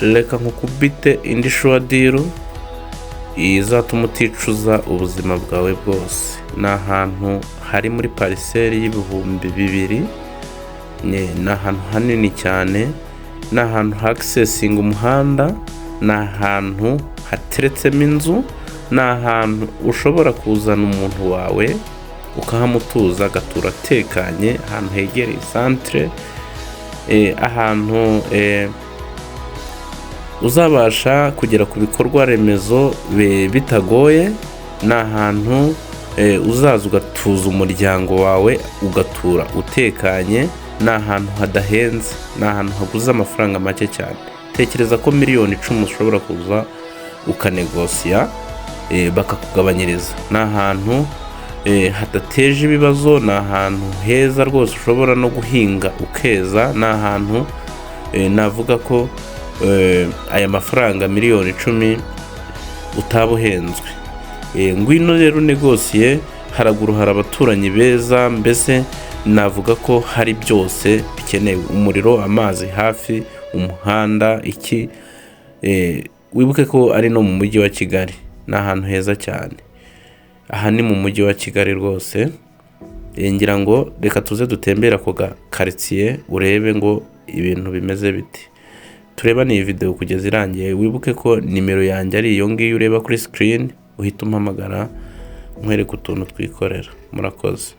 reka nkukubite indi shuwa diro izatuma uticuza ubuzima bwawe bwose. Ni ahantu hari muri pariseri y'ibihumbi 2. Ni ahantu hanini cyane, ni ahantu hakisesinga umuhanda, ni ahantu hateretsemo inzu, ni ahantu ushobora kuzana umuntu wawe ukahamutuza agatura atekanye, ahantu hegereye santere, ahantu uzabasha kugera ku bikorwa remezo bitagoye. Ni ahantu uzaza ugatuza umuryango wawe ugatura utekanye. Ni ahantu hadahenze, ni ahantu haguze amafaranga make cyane. Tekereza ko miliyoni 10 ushobora kuza ukanegosiya bakakugabanyiriza. Ni ahantu hadateje ibibazo, ni ahantu heza rwose ushobora no guhinga ukeza. Ni ahantu navuga ko aya mafaranga miliyoni 10 utabuhenzwe. Ngwino rero negosiye, haraguru hari abaturanyi beza, mbese navuga ko hari byose bikenewe: umuriro, amazi hafi, umuhanda, iki. Wibuke ko ari no mu mujyi wa Kigali. Ni ahantu heza cyane. Aha ni mu mujyi wa Kigali rwose. Ngira ngo reka tuze dutembera ku quartier urebe ngo ibintu bimeze biti. Tureba ni video kugeza irangiye. Wibuke ko nimero yanjye ari iyo ngiyo ureba kuri screen, uhita umpamagara nkwereka utuntu twikorera. Murakoze.